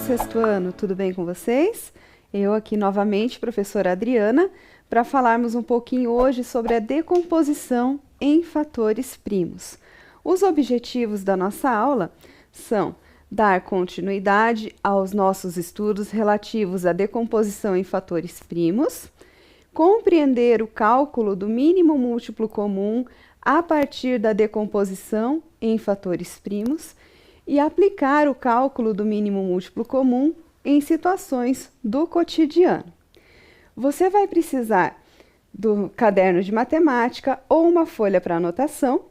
sexto ano, tudo bem com vocês? Eu aqui novamente, professora Adriana, para falarmos um pouquinho hoje sobre a decomposição em fatores primos. Os objetivos da nossa aula são dar continuidade aos nossos estudos relativos à decomposição em fatores primos, compreender o cálculo do mínimo múltiplo comum a partir da decomposição em fatores primos e aplicar o cálculo do mínimo múltiplo comum em situações do cotidiano. Você vai precisar do caderno de matemática ou uma folha para anotação,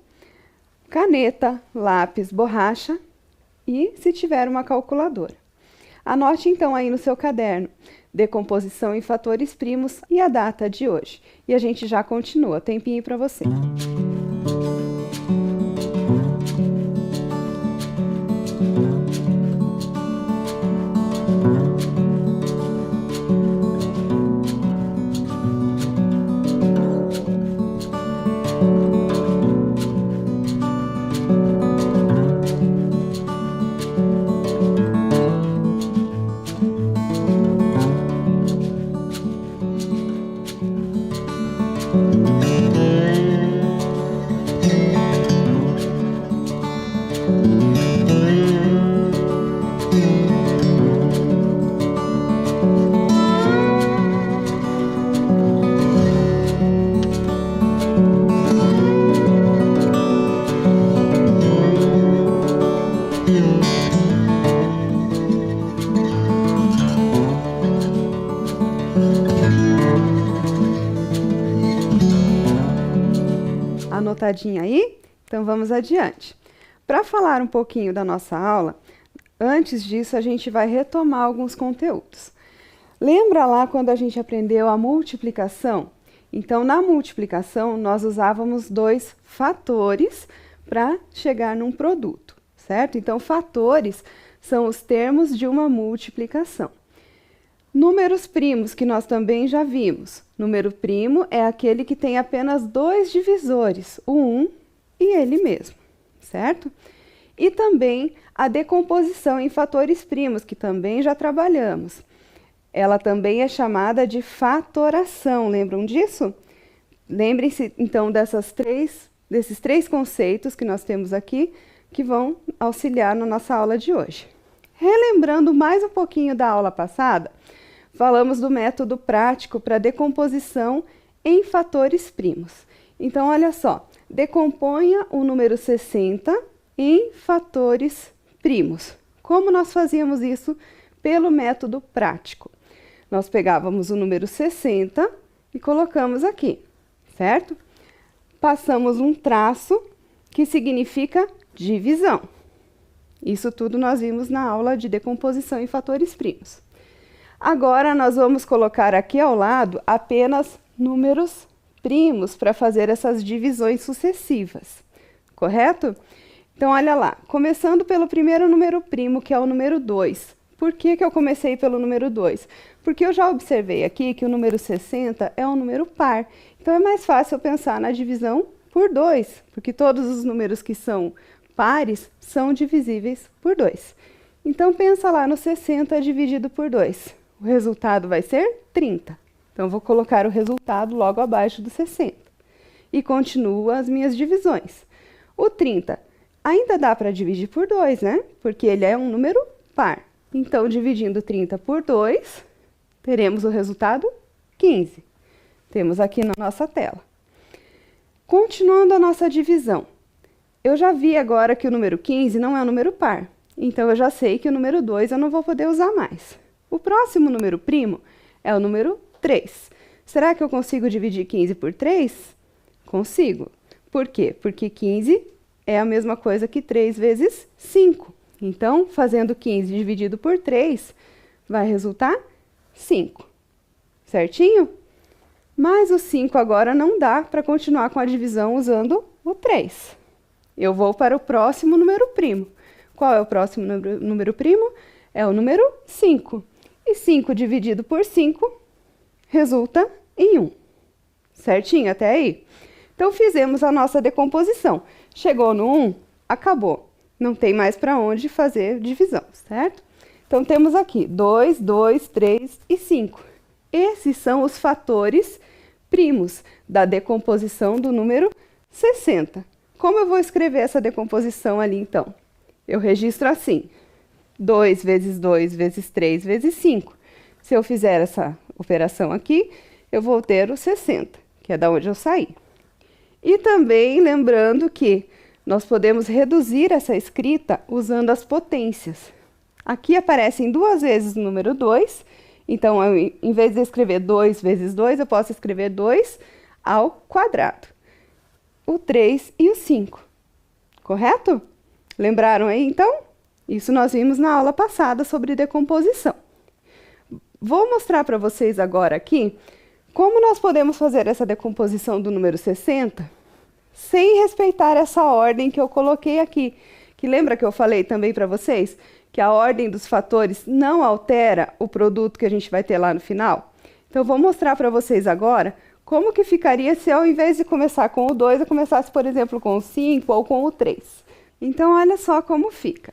caneta, lápis, borracha e, se tiver, uma calculadora. Anote então aí no seu caderno decomposição em fatores primos e a data de hoje. E a gente já continua. Tempinho para você. Anotadinha aí? Então vamos adiante. Para falar um pouquinho da nossa aula, antes disso a gente vai retomar alguns conteúdos. Lembra lá quando a gente aprendeu a multiplicação? Então, na multiplicação, nós usávamos dois fatores para chegar num produto, certo? Então, fatores são os termos de uma multiplicação. Números primos, que nós também já vimos. Número primo é aquele que tem apenas dois divisores, o 1 e ele mesmo, certo? E também a decomposição em fatores primos, que também já trabalhamos. Ela também é chamada de fatoração, lembram disso? Lembrem-se, então, desses três conceitos que nós temos aqui, que vão auxiliar na nossa aula de hoje. Relembrando mais um pouquinho da aula passada, falamos do método prático para decomposição em fatores primos. Então, olha só, decomponha o número 60 em fatores primos. Como nós fazíamos isso pelo método prático? Nós pegávamos o número 60 e colocamos aqui, certo? Passamos um traço que significa divisão. Isso tudo nós vimos na aula de decomposição em fatores primos. Agora, nós vamos colocar aqui ao lado apenas números primos para fazer essas divisões sucessivas, correto? Então, olha lá, começando pelo primeiro número primo, que é o número 2. Por que eu comecei pelo número 2? Porque eu já observei aqui que o número 60 é um número par. Então, é mais fácil eu pensar na divisão por 2, porque todos os números que são pares são divisíveis por 2. Então, pensa lá no 60 dividido por 2. O resultado vai ser 30. Então, vou colocar o resultado logo abaixo do 60. E continuo as minhas divisões. O 30 ainda dá para dividir por 2, né? Porque ele é um número par. Então, dividindo 30 por 2, teremos o resultado 15. Temos aqui na nossa tela. Continuando a nossa divisão. Eu já vi agora que o número 15 não é um número par. Então, eu já sei que o número 2 eu não vou poder usar mais. O próximo número primo é o número 3. Será que eu consigo dividir 15 por 3? Consigo. Por quê? Porque 15 é a mesma coisa que 3 vezes 5. Então, fazendo 15 dividido por 3, vai resultar 5. Certinho? Mas o 5 agora não dá para continuar com a divisão usando o 3. Eu vou para o próximo número primo. Qual é o próximo número primo? É o número 5. E 5 dividido por 5 resulta em 1. Certinho até aí? Então, fizemos a nossa decomposição. Chegou no 1, acabou. Não tem mais para onde fazer divisão, certo? Então, temos aqui 2, 2, 3 e 5. Esses são os fatores primos da decomposição do número 60. Como eu vou escrever essa decomposição ali, então? Eu registro assim, 2 vezes 2 vezes 3 vezes 5. Se eu fizer essa operação aqui, eu vou ter o 60, que é da onde eu saí. E também lembrando que nós podemos reduzir essa escrita usando as potências. Aqui aparecem duas vezes o número 2, então em vez de escrever 2 vezes 2, eu posso escrever 2 ao quadrado. O 3 e o 5, correto? Lembraram aí, então? Isso nós vimos na aula passada sobre decomposição. Vou mostrar para vocês agora aqui como nós podemos fazer essa decomposição do número 60 sem respeitar essa ordem que eu coloquei aqui. Que lembra que eu falei também para vocês que a ordem dos fatores não altera o produto que a gente vai ter lá no final? Então, vou mostrar para vocês agora como que ficaria se ao invés de começar com o 2, eu começasse, por exemplo, com o 5 ou com o 3. Então, olha só como fica.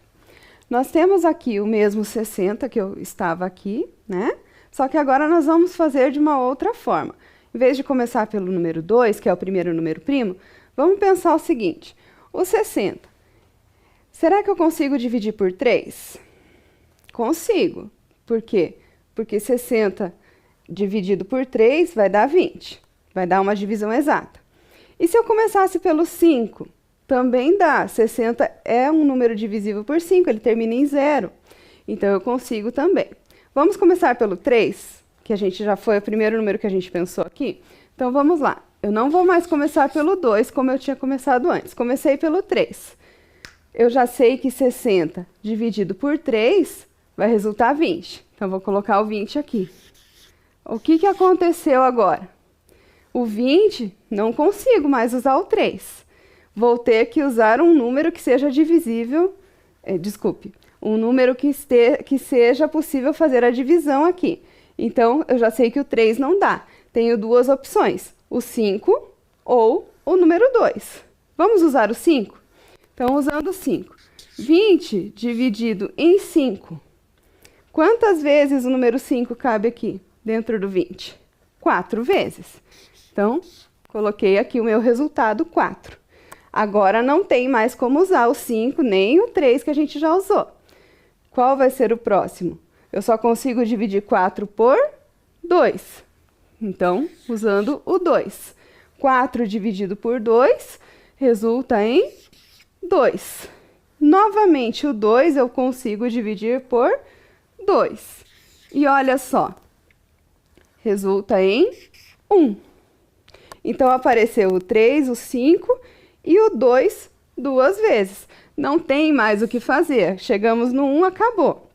Nós temos aqui o mesmo 60 que eu estava aqui, né? Só que agora nós vamos fazer de uma outra forma. Em vez de começar pelo número 2, que é o primeiro número primo, vamos pensar o seguinte. O 60, será que eu consigo dividir por 3? Consigo. Por quê? Porque 60 dividido por 3 vai dar 20. Vai dar uma divisão exata. E se eu começasse pelo 5? Também dá. 60 é um número divisível por 5, ele termina em 0. Então, eu consigo também. Vamos começar pelo 3, que a gente já foi o primeiro número que a gente pensou aqui. Então, vamos lá. Eu não vou mais começar pelo 2, como eu tinha começado antes. Comecei pelo 3. Eu já sei que 60 dividido por 3 vai resultar 20. Então, vou colocar o 20 aqui. O que aconteceu agora? O 20, não consigo mais usar o 3. Vou ter que usar um número que seja divisível, um número que seja possível fazer a divisão aqui. Então, eu já sei que o 3 não dá. Tenho duas opções, o 5 ou o número 2. Vamos usar o 5? Então, usando o 5. 20 dividido em 5. Quantas vezes o número 5 cabe aqui, dentro do 20? 4 vezes. Então, coloquei aqui o meu resultado 4. Agora, não tem mais como usar o 5 nem o 3 que a gente já usou. Qual vai ser o próximo? Eu só consigo dividir 4 por 2. Então, usando o 2. 4 dividido por 2 resulta em 2. Novamente, o 2 eu consigo dividir por 2. E olha só, resulta em 1. Então, apareceu o 3, o 5 e o 2 duas vezes. Não tem mais o que fazer. Chegamos no 1, acabou.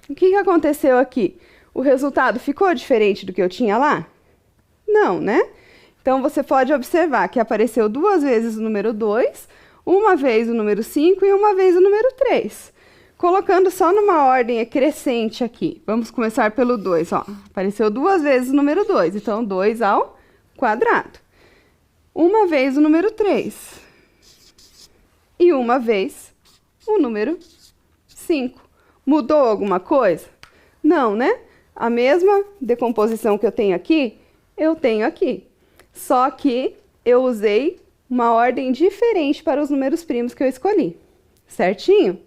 O que aconteceu aqui? O resultado ficou diferente do que eu tinha lá? Não, né? Então, você pode observar que apareceu duas vezes o número 2, uma vez o número 5 e uma vez o número 3. Colocando só numa ordem crescente aqui. Vamos começar pelo 2, ó. Apareceu duas vezes o número 2, então 2 ao quadrado. Uma vez o número 3. E uma vez o número 5. Mudou alguma coisa? Não, né? A mesma decomposição que eu tenho aqui, eu tenho aqui. Só que eu usei uma ordem diferente para os números primos que eu escolhi. Certinho?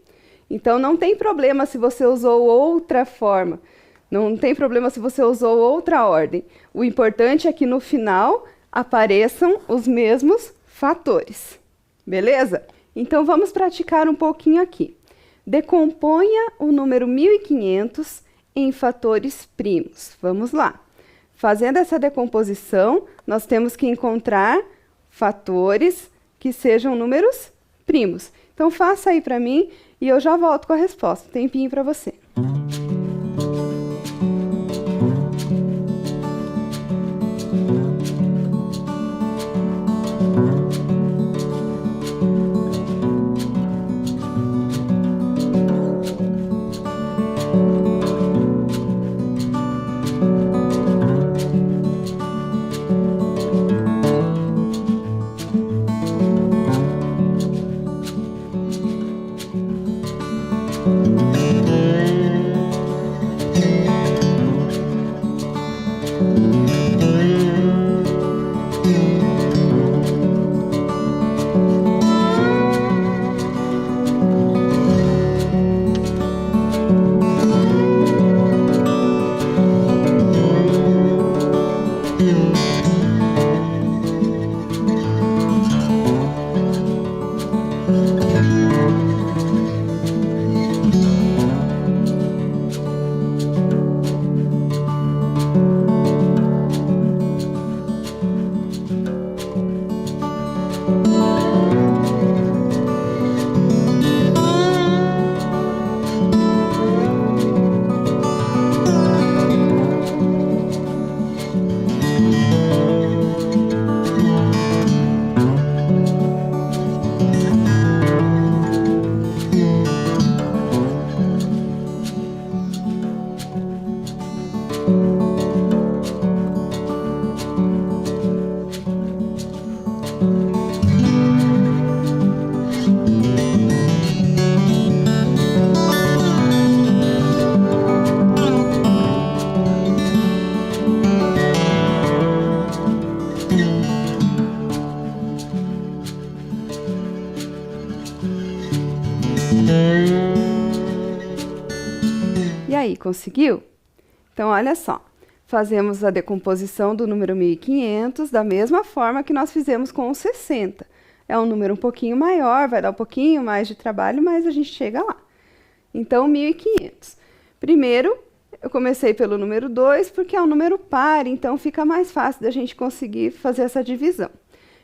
Então, não tem problema se você usou outra forma. Não tem problema se você usou outra ordem. O importante é que no final apareçam os mesmos fatores. Beleza? Então, vamos praticar um pouquinho aqui. Decomponha o número 1500 em fatores primos. Vamos lá. Fazendo essa decomposição, nós temos que encontrar fatores que sejam números primos. Então, faça aí para mim e eu já volto com a resposta. Tempinho para você. E aí, conseguiu? Então, olha só. Fazemos a decomposição do número 1500 da mesma forma que nós fizemos com o 60. É um número um pouquinho maior, vai dar um pouquinho mais de trabalho, mas a gente chega lá. Então, 1500. Primeiro, eu comecei pelo número 2, porque é um número par, então fica mais fácil da gente conseguir fazer essa divisão.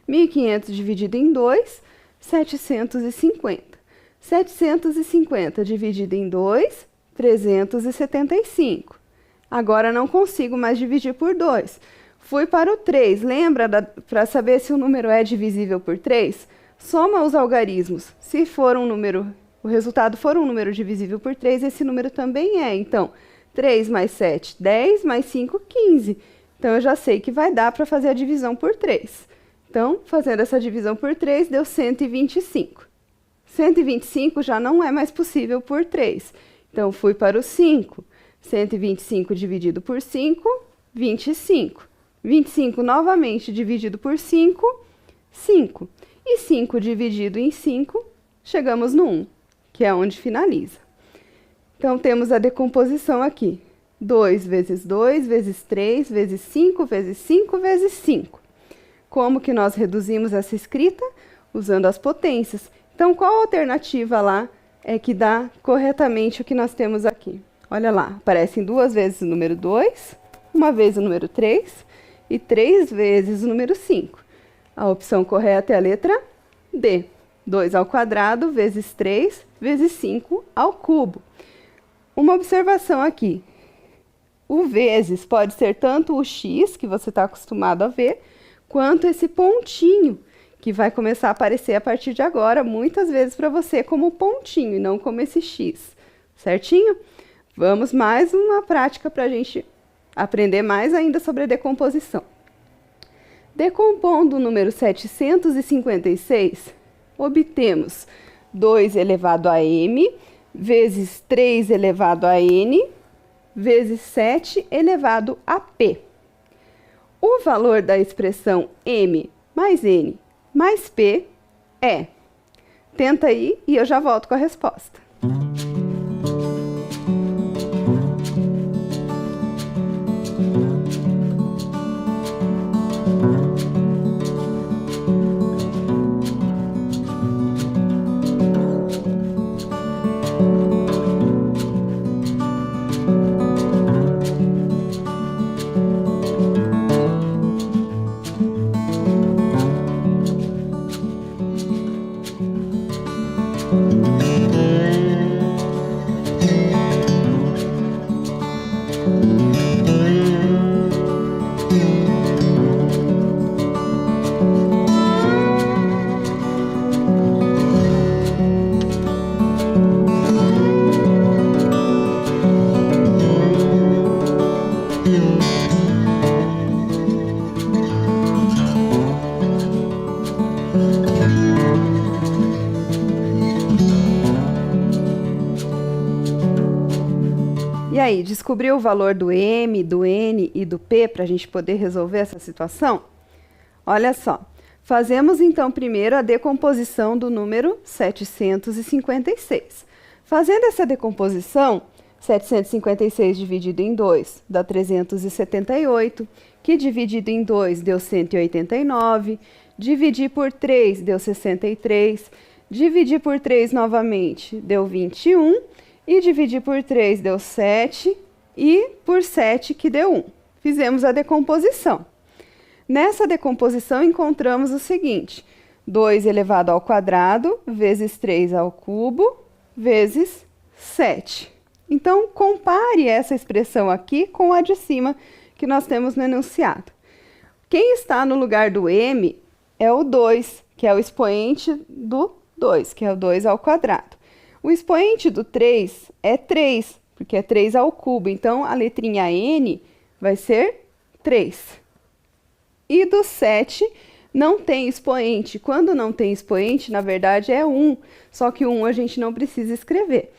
1500 dividido em 2, 750. 750 dividido em 2, 375. Agora não consigo mais dividir por 2. Fui para o 3. Lembra para saber se o número é divisível por 3? Soma os algarismos. Se for um número, o resultado for um número divisível por 3, esse número também é. Então, 3 mais 7, 10, mais 5, 15. Então, eu já sei que vai dar para fazer a divisão por 3. Então, fazendo essa divisão por 3, deu 125. 125 já não é mais possível por 3. Então, fui para o 5. 125 dividido por 5, 25. 25 novamente dividido por 5, 5. E 5 dividido em 5, chegamos no 1, que é onde finaliza. Então, temos a decomposição aqui. 2 vezes 2, vezes 3, vezes 5, vezes 5, vezes 5. Como que nós reduzimos essa escrita? Usando as potências. Então, qual a alternativa lá é que dá corretamente o que nós temos aqui? Olha lá, aparecem 2 vezes o número 2, 1 vez o número 3 e 3 vezes o número 5. A opção correta é a letra D. 2 ao quadrado vezes 3 vezes 5 ao cubo. Uma observação aqui. O vezes pode ser tanto o x, que você está acostumado a ver, quanto esse pontinho, que vai começar a aparecer a partir de agora, muitas vezes para você como pontinho e não como esse x. Certinho? Vamos mais uma prática para a gente aprender mais ainda sobre a decomposição. Decompondo o número 756, obtemos 2 elevado a m vezes 3 elevado a n vezes 7 elevado a p. O valor da expressão m mais n mais p é... Tenta aí e eu já volto com a resposta. E aí, descobriu o valor do m, do n e do p para a gente poder resolver essa situação? Olha só, fazemos então primeiro a decomposição do número 756. Fazendo essa decomposição, 756 dividido em 2 dá 378, que dividido em 2 deu 189, dividir por 3 deu 63, dividir por 3 novamente deu 21, e dividir por 3 deu 7, e por 7 que deu 1. Fizemos a decomposição. Nessa decomposição, encontramos o seguinte: 2 elevado ao quadrado, vezes 3 ao cubo, vezes 7. Então, compare essa expressão aqui com a de cima que nós temos no enunciado. Quem está no lugar do m é o 2, que é o expoente do 2, que é o 2 ao quadrado. O expoente do 3 é 3, porque é 3 ao cubo. Então, a letrinha n vai ser 3. E do 7 não tem expoente. Quando não tem expoente, na verdade, é 1. Só que o 1 a gente não precisa escrever.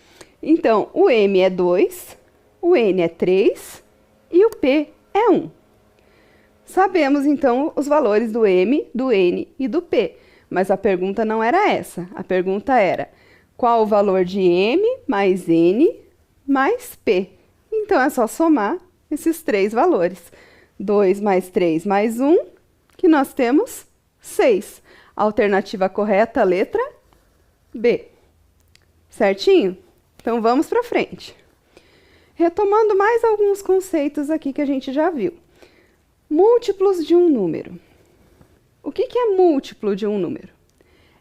Então, o m é 2, o n é 3 e o p é 1. Sabemos, então, os valores do m, do n e do p. Mas a pergunta não era essa. A pergunta era: Qual o valor de m mais n mais p? Então, é só somar esses três valores. 2 mais 3 mais 1, que nós temos 6. Alternativa correta, letra B. Certinho? Então, vamos para frente. Retomando mais alguns conceitos aqui que a gente já viu. Múltiplos de um número. O que é múltiplo de um número?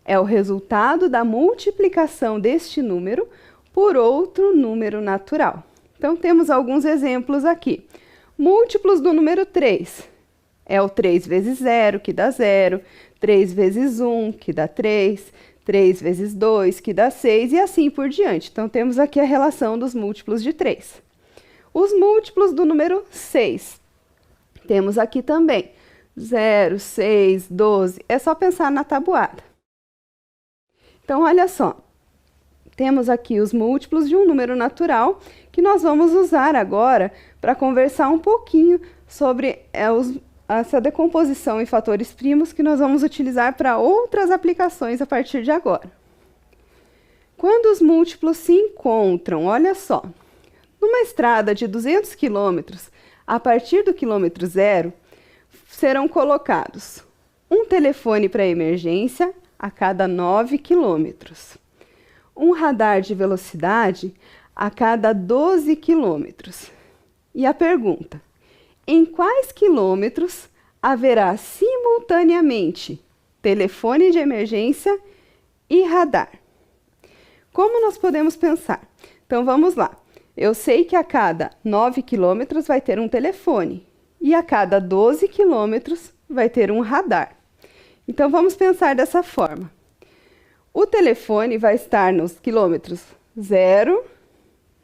É o resultado da multiplicação deste número por outro número natural. Então, temos alguns exemplos aqui. Múltiplos do número 3. É o 3 vezes 0, que dá 0. 3 vezes 1, que dá 3. 3 vezes 2, que dá 6, e assim por diante. Então, temos aqui a relação dos múltiplos de 3. Os múltiplos do número 6. Temos aqui também 0, 6, 12. É só pensar na tabuada. Então, olha só. Temos aqui os múltiplos de um número natural que nós vamos usar agora para conversar um pouquinho sobre essa decomposição em fatores primos que nós vamos utilizar para outras aplicações a partir de agora. Quando os múltiplos se encontram, olha só, numa estrada de 200 quilômetros, a partir do quilômetro 0, serão colocados um telefone para emergência a cada 9 quilômetros. Um radar de velocidade a cada 12 quilômetros. E a pergunta: em quais quilômetros haverá simultaneamente telefone de emergência e radar? Como nós podemos pensar? Então, vamos lá. Eu sei que a cada 9 quilômetros vai ter um telefone e a cada 12 quilômetros vai ter um radar. Então, vamos pensar dessa forma. O telefone vai estar nos quilômetros 0,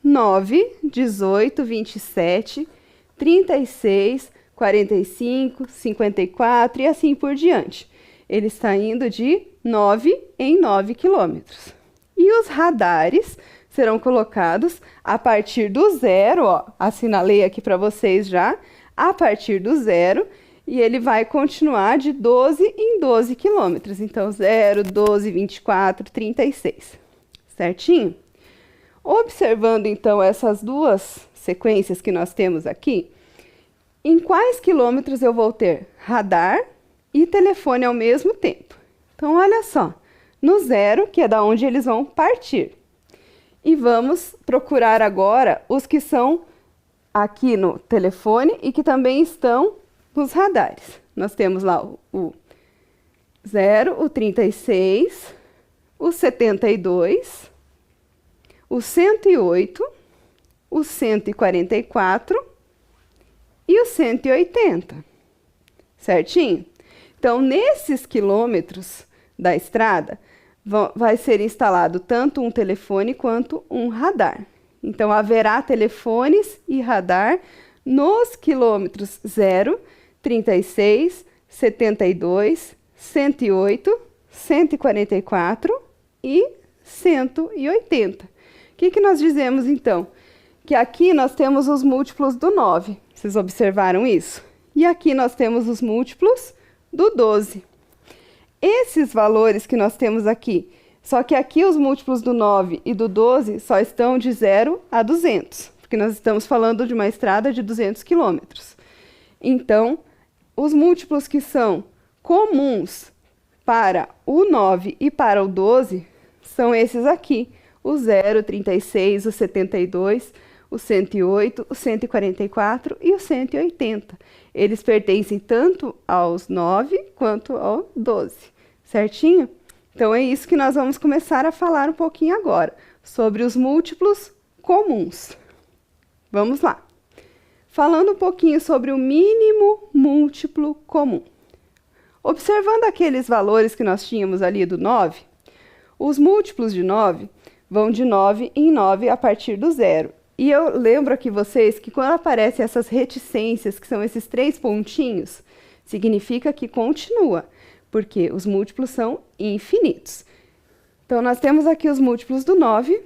9, 18, 27, 36, 45, 54 e assim por diante. Ele está indo de 9 em 9 quilômetros. E os radares serão colocados a partir do 0, ó, assinalei aqui para vocês já, a partir do 0, e ele vai continuar de 12 em 12 quilômetros. Então, 0, 12, 24, 36. Certinho? Observando, então, essas duas sequências que nós temos aqui, em quais quilômetros eu vou ter radar e telefone ao mesmo tempo? Então, olha só, no 0, que é da onde eles vão partir. E vamos procurar agora os que são aqui no telefone e que também estão nos radares. Nós temos lá o 0, o 36, o 72, o 108, o 144 e o 180. Certinho? Então, nesses quilômetros da estrada, vai ser instalado tanto um telefone quanto um radar. Então, haverá telefones e radar nos quilômetros 0, 36, 72, 108, 144 e 180. O que nós dizemos, então? Que aqui nós temos os múltiplos do 9. Vocês observaram isso? E aqui nós temos os múltiplos do 12. Esses valores que nós temos aqui, só que aqui os múltiplos do 9 e do 12 só estão de 0 a 200, porque nós estamos falando de uma estrada de 200 quilômetros. Então, os múltiplos que são comuns para o 9 e para o 12 são esses aqui, o 0, o 36, o 72, o 108, o 144 e o 180. Eles pertencem tanto aos 9 quanto ao 12, certinho? Então, é isso que nós vamos começar a falar um pouquinho agora, sobre os múltiplos comuns. Vamos lá. Falando um pouquinho sobre o mínimo múltiplo comum. Observando aqueles valores que nós tínhamos ali do 9, os múltiplos de 9 vão de 9 em 9 a partir do 0. E eu lembro aqui vocês que quando aparecem essas reticências, que são esses 3 pontinhos, significa que continua, porque os múltiplos são infinitos. Então, nós temos aqui os múltiplos do 9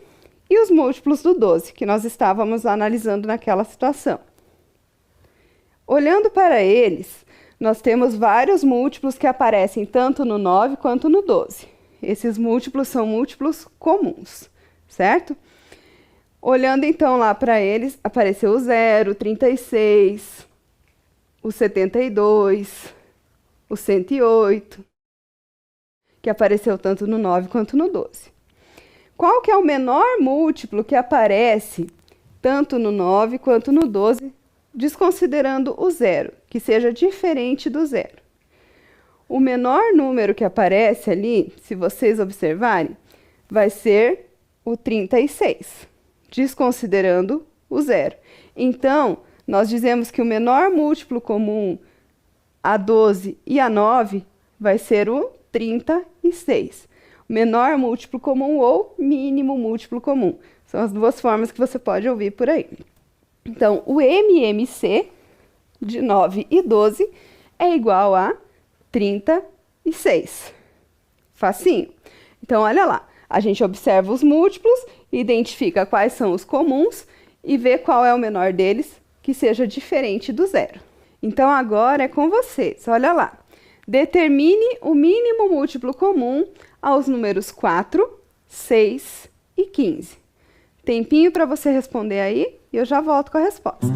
e os múltiplos do 12, que nós estávamos analisando naquela situação. Olhando para eles, nós temos vários múltiplos que aparecem tanto no 9 quanto no 12. Esses múltiplos são múltiplos comuns, certo? Olhando então lá para eles, apareceu o 0, o 36, o 72, o 108, que apareceu tanto no 9 quanto no 12. Qual que é o menor múltiplo que aparece tanto no 9 quanto no 12, desconsiderando o 0, que seja diferente do 0? O menor número que aparece ali, se vocês observarem, vai ser o 36, desconsiderando o 0. Então, nós dizemos que o menor múltiplo comum a 12 e a 9 vai ser o 36. O menor múltiplo comum ou mínimo múltiplo comum. São as duas formas que você pode ouvir por aí. Então, o MMC de 9 e 12 é igual a 36. Facinho. Então, olha lá. A gente observa os múltiplos, identifica quais são os comuns e vê qual é o menor deles que seja diferente do 0. Então, agora é com vocês. Olha lá. Determine o mínimo múltiplo comum aos números 4, 6 e 15. Tempinho para você responder aí e eu já volto com a resposta.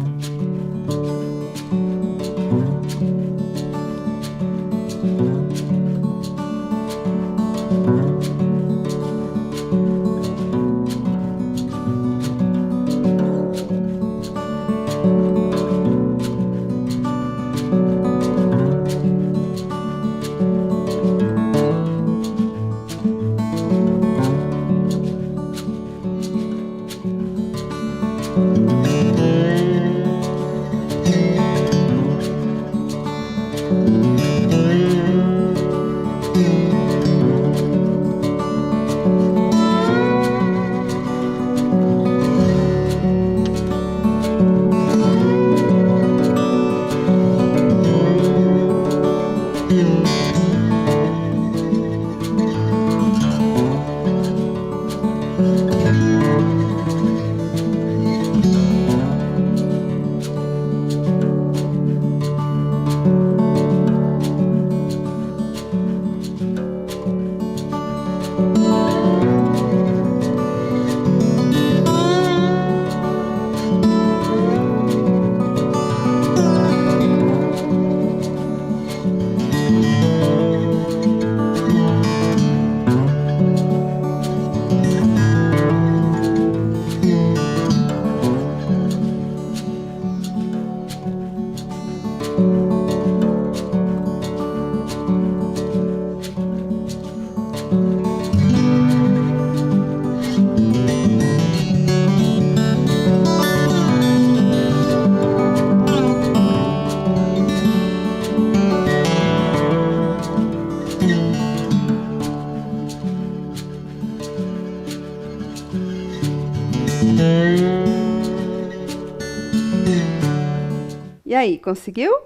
E aí, conseguiu?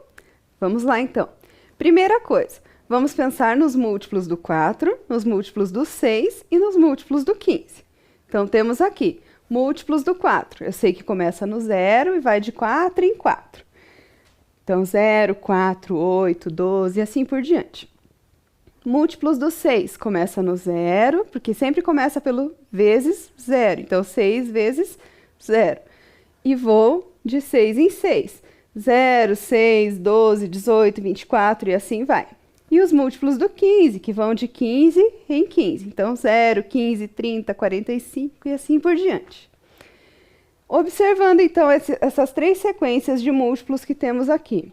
Vamos lá então. Primeira coisa, vamos pensar nos múltiplos do 4, nos múltiplos do 6 e nos múltiplos do 15. Então, temos aqui múltiplos do 4. Eu sei que começa no 0 e vai de 4 em 4. Então, 0, 4, 8, 12 e assim por diante. Múltiplos do 6 começa no 0, porque sempre começa pelo vezes 0. Então, 6 vezes 0. E vou de 6 em 6. 0, 6, 12, 18, 24 e assim vai. E os múltiplos do 15, que vão de 15 em 15. Então, 0, 15, 30, 45 e assim por diante. Observando, então, essas três sequências de múltiplos que temos aqui.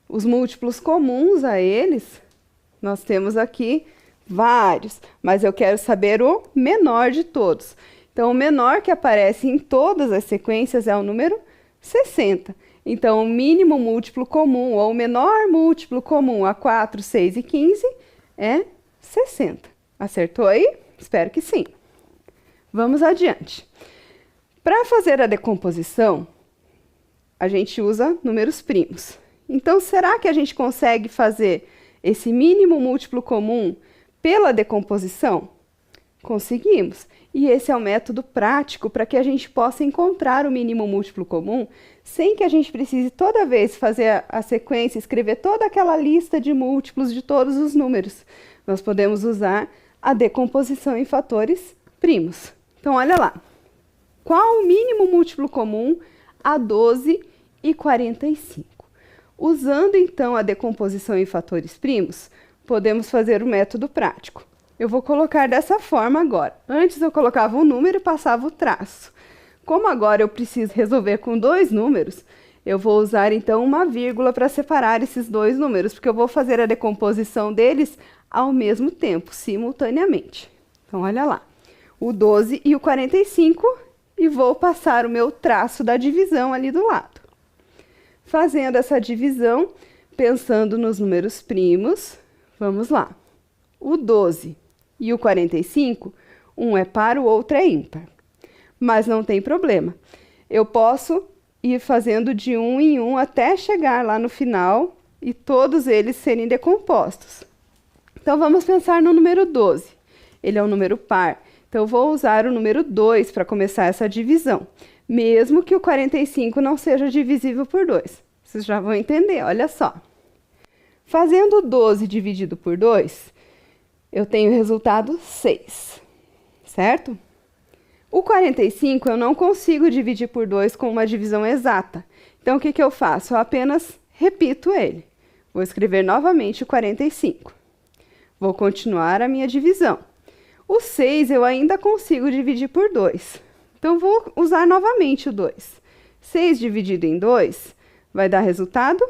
Os múltiplos comuns a eles, nós temos aqui vários, mas eu quero saber o menor de todos. Então, o menor que aparece em todas as sequências é o número 60. Então, o mínimo múltiplo comum, ou o menor múltiplo comum a 4, 6 e 15 é 60. Acertou aí? Espero que sim. Vamos adiante. Para fazer a decomposição, a gente usa números primos. Então, será que a gente consegue fazer esse mínimo múltiplo comum pela decomposição? Conseguimos. E esse é o método prático para que a gente possa encontrar o mínimo múltiplo comum sem que a gente precise toda vez fazer a sequência, escrever toda aquela lista de múltiplos de todos os números. Nós podemos usar a decomposição em fatores primos. Então, olha lá. Qual o mínimo múltiplo comum a 12 e 45? Usando, então, a decomposição em fatores primos, podemos fazer o método prático. Eu vou colocar dessa forma agora. Antes eu colocava um número e passava o traço. Como agora eu preciso resolver com dois números, eu vou usar, então, uma vírgula para separar esses dois números, porque eu vou fazer a decomposição deles ao mesmo tempo, simultaneamente. Então, olha lá. O 12 e o 45, e vou passar o meu traço da divisão ali do lado. Fazendo essa divisão, pensando nos números primos, vamos lá. O 12 e o 45, um é par, o outro é ímpar. Mas não tem problema. Eu posso ir fazendo de um em um até chegar lá no final e todos eles serem decompostos. Então, vamos pensar no número 12. Ele é um número par. Então, eu vou usar o número 2 para começar essa divisão, mesmo que o 45 não seja divisível por 2. Vocês já vão entender, olha só. Fazendo 12 dividido por 2, eu tenho o resultado 6, certo? O 45 eu não consigo dividir por 2 com uma divisão exata. Então, o que que eu faço? Eu apenas repito ele. Vou escrever novamente o 45. Vou continuar a minha divisão. O 6 eu ainda consigo dividir por 2. Então, vou usar novamente o 2. 6 dividido em 2 vai dar resultado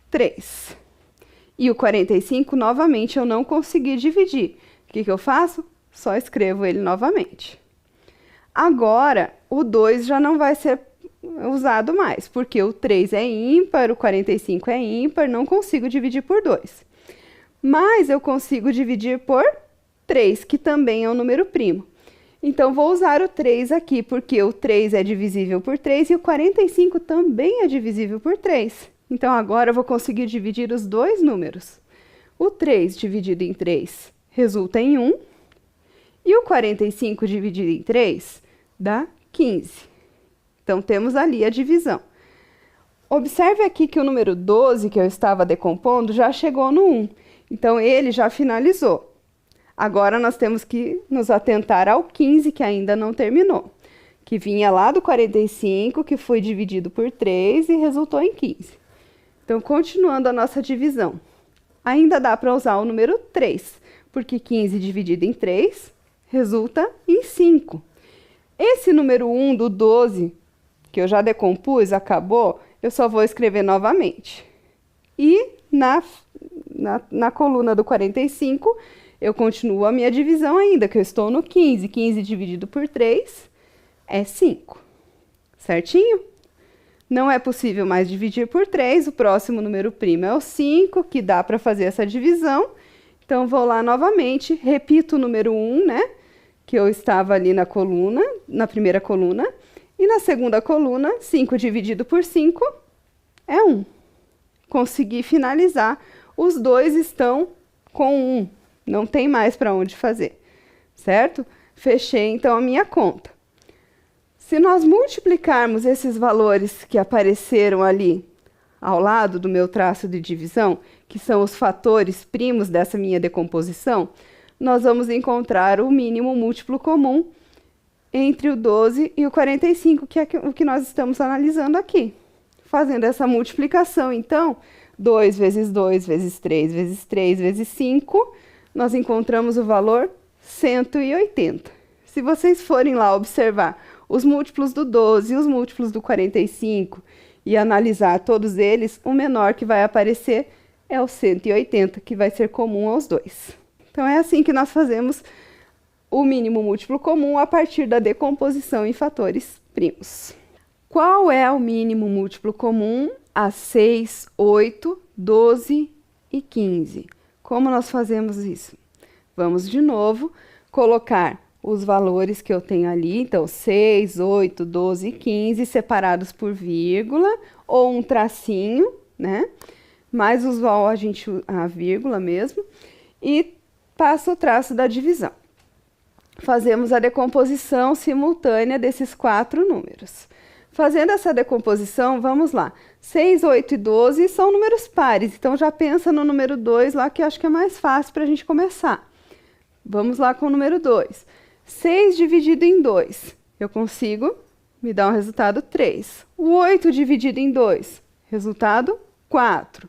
3. E o 45, novamente, eu não consegui dividir. O que que eu faço? Só escrevo ele novamente. Agora, o 2 já não vai ser usado mais, porque o 3 é ímpar, o 45 é ímpar, não consigo dividir por 2. Mas eu consigo dividir por 3, que também é um número primo. Então, vou usar o 3 aqui, porque o 3 é divisível por 3 e o 45 também é divisível por 3. Então, agora eu vou conseguir dividir os dois números. O 3 dividido em 3 resulta em 1, e o 45 dividido em 3 dá 15. Então, temos ali a divisão. Observe aqui que o número 12, que eu estava decompondo, já chegou no 1. Então, ele já finalizou. Agora, nós temos que nos atentar ao 15, que ainda não terminou, que vinha lá do 45, que foi dividido por 3 e resultou em 15. Então, continuando a nossa divisão, ainda dá para usar o número 3, porque 15 dividido em 3 resulta em 5. Esse número 1 do 12, que eu já decompus, acabou, eu só vou escrever novamente. E na coluna do 45, eu continuo a minha divisão ainda, que eu estou no 15. 15 dividido por 3 é 5. Certinho? Não é possível mais dividir por 3, o próximo número primo é o 5, que dá para fazer essa divisão. Então, vou lá novamente, repito o número 1, né? Que eu estava ali na coluna, na primeira coluna. E na segunda coluna, 5 dividido por 5 é 1. Consegui finalizar. Os dois estão com 1. Não tem mais para onde fazer, certo? Fechei, então, a minha conta. Se nós multiplicarmos esses valores que apareceram ali ao lado do meu traço de divisão, que são os fatores primos dessa minha decomposição, nós vamos encontrar o mínimo múltiplo comum entre o 12 e o 45, que é o que nós estamos analisando aqui. Fazendo essa multiplicação, então, 2 vezes 2 vezes 3 vezes 3 vezes 5, nós encontramos o valor 180. Se vocês forem lá observar os múltiplos do 12 e os múltiplos do 45 e analisar todos eles, o menor que vai aparecer é o 180, que vai ser comum aos dois. Então, é assim que nós fazemos o mínimo múltiplo comum a partir da decomposição em fatores primos. Qual é o mínimo múltiplo comum a 6, 8, 12 e 15? Como nós fazemos isso? Vamos de novo colocar os valores que eu tenho ali, então 6, 8, 12 e 15, separados por vírgula ou um tracinho, né? Mais usual a vírgula mesmo, e passa o traço da divisão. Fazemos a decomposição simultânea desses 4 números. Fazendo essa decomposição, vamos lá. 6, 8 e 12 são números pares, então já pensa no número 2 lá, que eu acho que é mais fácil para a gente começar. Vamos lá com o número 2. 6 dividido em 2. Eu consigo, me dá um resultado 3. O 8 dividido em 2, resultado 4.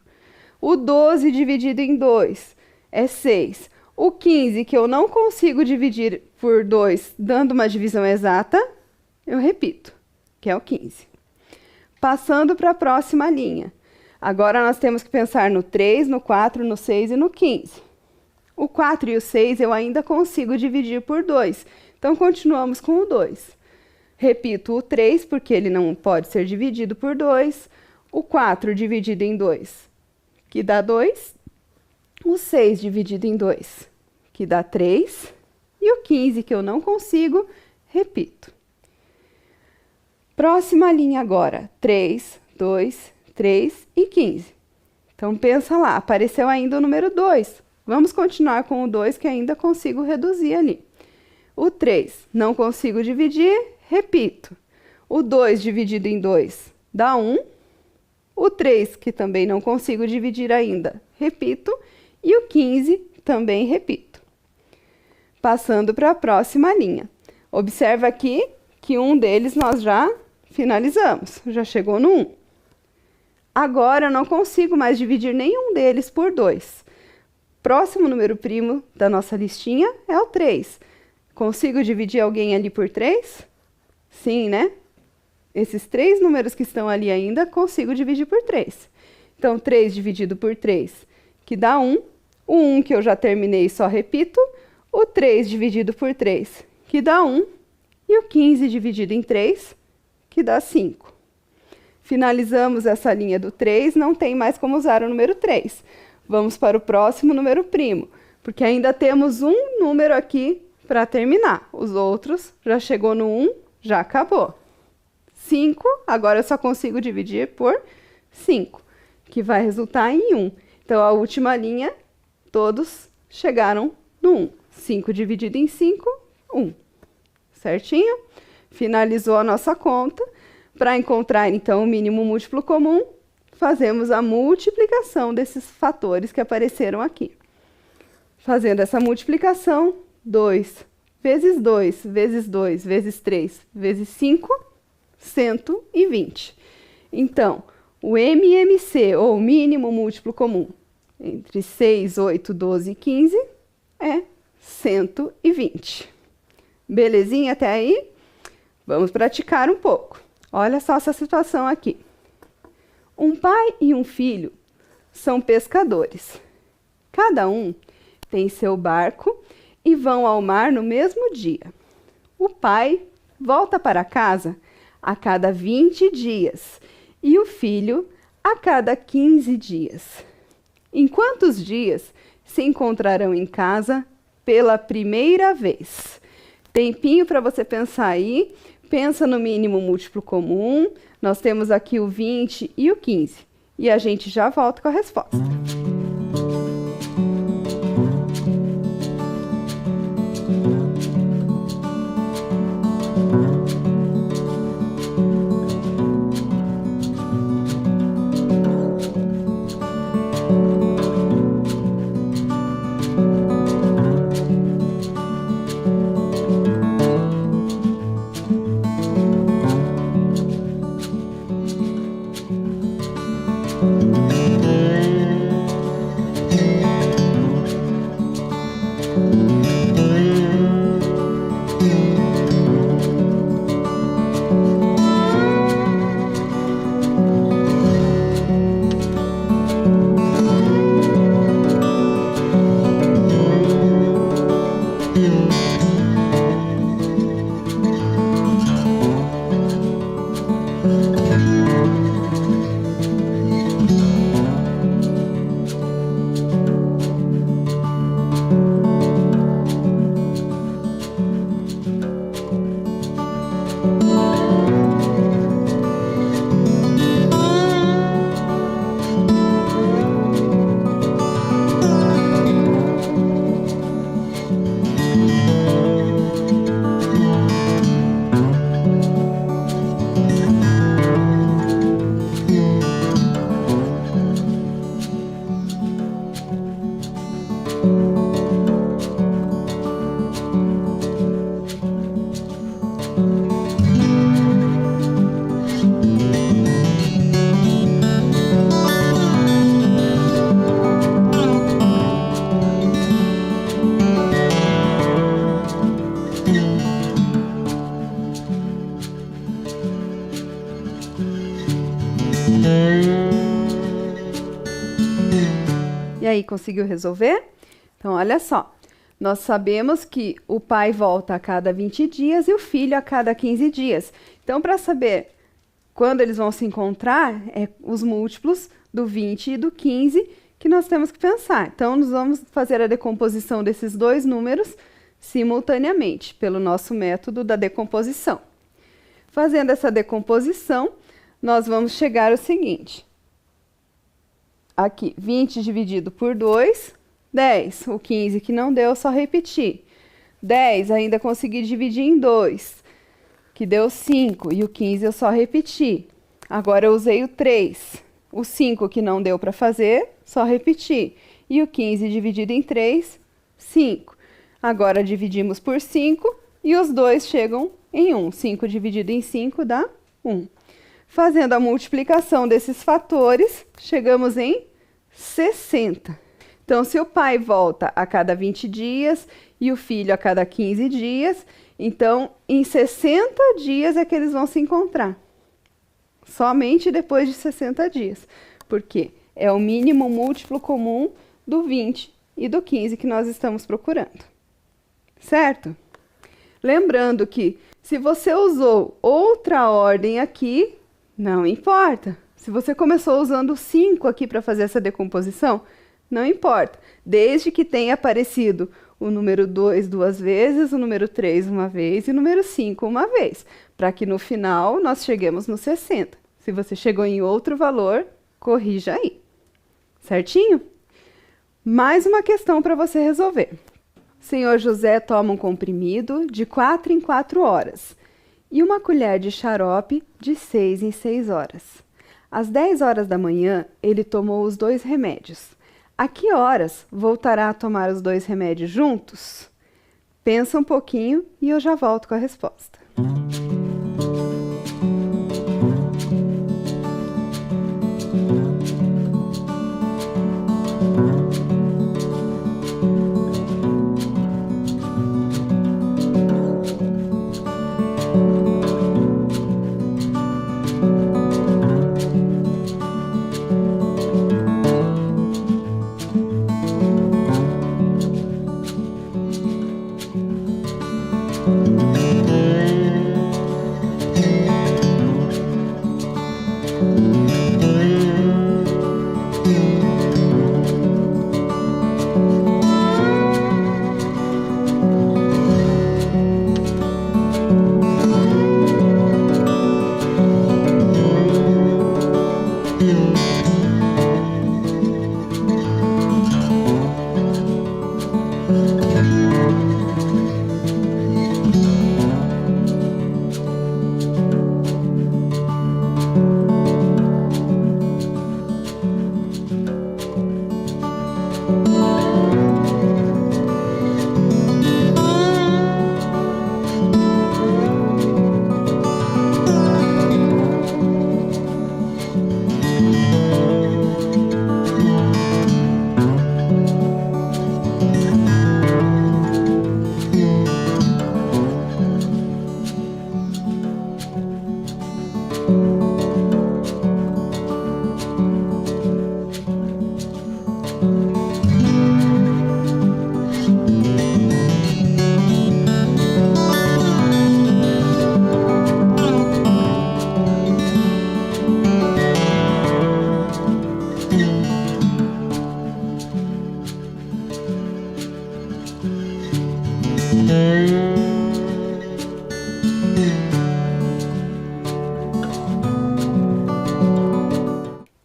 O 12 dividido em 2 é 6. O 15, que eu não consigo dividir por 2, dando uma divisão exata, eu repito, que é o 15. Passando para a próxima linha. Agora nós temos que pensar no 3, no 4, no 6 e no 15. O 4 e o 6 eu ainda consigo dividir por 2. Então, continuamos com o 2. Repito o 3, porque ele não pode ser dividido por 2. O 4 dividido em 2, que dá 2. O 6 dividido em 2, que dá 3. E o 15, que eu não consigo, repito. Próxima linha agora. 3, 2, 3 e 15. Então, pensa lá, apareceu ainda o número 2. Vamos continuar com o 2, que ainda consigo reduzir ali. O 3, não consigo dividir, repito. O 2 dividido em 2 dá 1. O 3, que também não consigo dividir ainda, repito. E o 15, também repito. Passando para a próxima linha. Observa aqui que um deles nós já finalizamos, já chegou no 1. Agora, eu não consigo mais dividir nenhum deles por 2. Próximo número primo da nossa listinha é o 3. Consigo dividir alguém ali por 3? Sim, né? Esses 3 números que estão ali ainda, consigo dividir por 3. Então, 3 dividido por 3, que dá 1. O 1 que eu já terminei, só repito. O 3 dividido por 3, que dá 1. E o 15 dividido em 3, que dá 5. Finalizamos essa linha do 3, não tem mais como usar o número 3. Vamos para o próximo número primo, porque ainda temos um número aqui para terminar. Os outros já chegou no 1, já acabou. 5, agora eu só consigo dividir por 5, que vai resultar em 1. Então, a última linha, todos chegaram no 1. 5 dividido em 5, 1. Certinho? Finalizou a nossa conta. Para encontrar, então, o mínimo múltiplo comum, fazemos a multiplicação desses fatores que apareceram aqui. Fazendo essa multiplicação, 2 vezes 2 vezes 2 vezes 3 vezes 5, 120. Então, o MMC, ou mínimo múltiplo comum, entre 6, 8, 12 e 15, é 120. Belezinha até aí? Vamos praticar um pouco. Olha só essa situação aqui. Um pai e um filho são pescadores. Cada um tem seu barco e vão ao mar no mesmo dia. O pai volta para casa a cada 20 dias e o filho a cada 15 dias. Em quantos dias se encontrarão em casa pela primeira vez? Tempinho para você pensar aí. Pensa no mínimo múltiplo comum. Nós temos aqui o 20 e o 15. E a gente já volta com a resposta. aí, conseguiu resolver? Então, olha só. Nós sabemos que o pai volta a cada 20 dias e o filho a cada 15 dias. Então, para saber quando eles vão se encontrar, é os múltiplos do 20 e do 15 que nós temos que pensar. Então, nós vamos fazer a decomposição desses dois números simultaneamente, pelo nosso método da decomposição. Fazendo essa decomposição, nós vamos chegar ao seguinte. Aqui, 20 dividido por 2, 10. O 15 que não deu, só repetir. 10, ainda consegui dividir em 2, que deu 5. E o 15 eu só repeti. Agora eu usei o 3. O 5 que não deu para fazer, só repetir. E o 15 dividido em 3, 5. Agora dividimos por 5 e os dois chegam em 1. 5 dividido em 5 dá 1. Fazendo a multiplicação desses fatores, chegamos em 60. Então, se o pai volta a cada 20 dias e o filho a cada 15 dias, então, em 60 dias é que eles vão se encontrar. Somente depois de 60 dias. Porque é o mínimo múltiplo comum do 20 e do 15 que nós estamos procurando. Certo? Lembrando que, se você usou outra ordem aqui, não importa. Se você começou usando o 5 aqui para fazer essa decomposição, não importa. Desde que tenha aparecido o número 2 duas vezes, o número 3 uma vez e o número 5 uma vez. Para que no final nós cheguemos no 60. Se você chegou em outro valor, corrija aí. Certinho? Mais uma questão para você resolver. O senhor José toma um comprimido de 4 em 4 horas e uma colher de xarope de 6 em 6 horas. Às 10 horas da manhã, ele tomou os 2 remédios. A que horas voltará a tomar os 2 remédios juntos? Pensa um pouquinho e eu já volto com a resposta.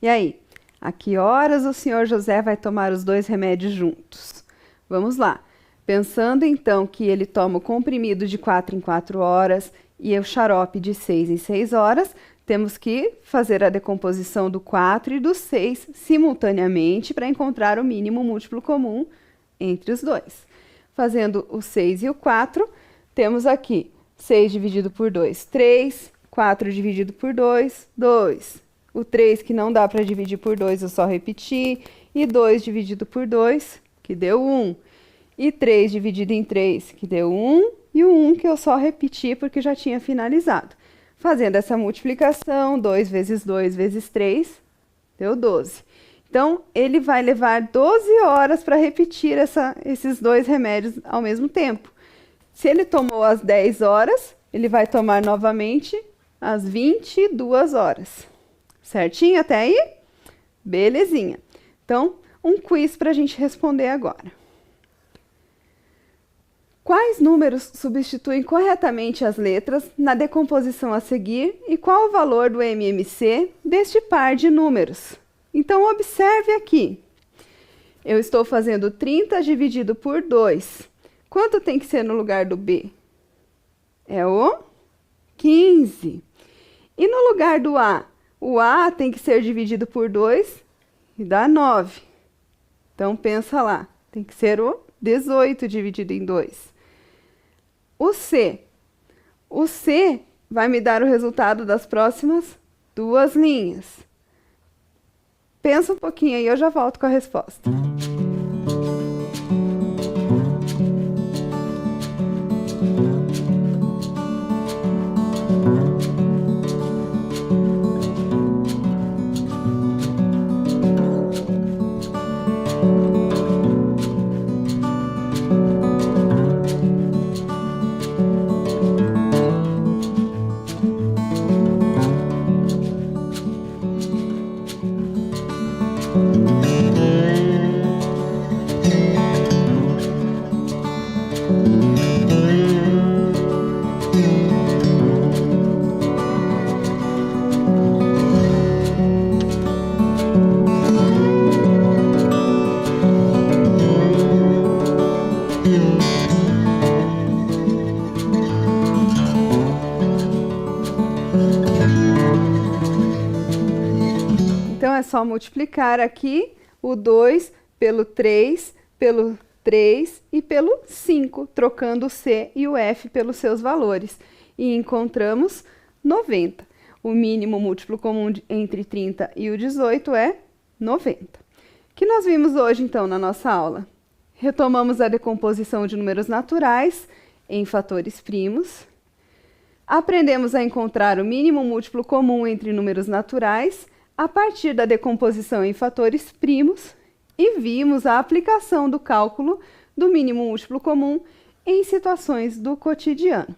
E aí, a que horas o senhor José vai tomar os 2 remédios juntos? Vamos lá. Pensando então que ele toma o comprimido de 4 em 4 horas e o xarope de 6 em 6 horas, temos que fazer a decomposição do 4 e do 6 simultaneamente para encontrar o mínimo múltiplo comum entre os dois. Fazendo o 6 e o 4, temos aqui 6 dividido por 2, 3, 4 dividido por 2, 2. O 3 que não dá para dividir por 2, eu só repetir. E 2 dividido por 2, que deu 1. E 3 dividido em 3, que deu 1. E o 1 que eu só repeti porque já tinha finalizado. Fazendo essa multiplicação, 2 vezes 2 vezes 3, deu 12. Então, ele vai levar 12 horas para repetir esses 2 remédios ao mesmo tempo. Se ele tomou às 10 horas, ele vai tomar novamente às 22 horas. Certinho até aí? Belezinha. Então, um quiz para a gente responder agora. Quais números substituem corretamente as letras na decomposição a seguir e qual o valor do MMC deste par de números? Então, observe aqui. Eu estou fazendo 30 dividido por 2. Quanto tem que ser no lugar do B? É o 15. E no lugar do A? O A tem que ser dividido por 2 e dá 9. Então, pensa lá. Tem que ser o 18 dividido em 2. O C. O C vai me dar o resultado das próximas 2 linhas. Pensa um pouquinho aí, eu já volto com a resposta. Então, é só multiplicar aqui o 2 pelo 3 e pelo 5, trocando o C e o F pelos seus valores. E encontramos 90. O mínimo múltiplo comum entre 30 e o 18 é 90. O que nós vimos hoje, então, na nossa aula? Retomamos a decomposição de números naturais em fatores primos. Aprendemos a encontrar o mínimo múltiplo comum entre números naturais a partir da decomposição em fatores primos e vimos a aplicação do cálculo do mínimo múltiplo comum em situações do cotidiano.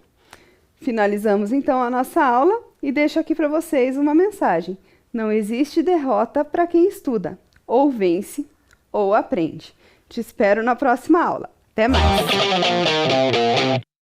Finalizamos então a nossa aula e deixo aqui para vocês uma mensagem. Não existe derrota para quem estuda, ou vence ou aprende. Te espero na próxima aula. Até mais!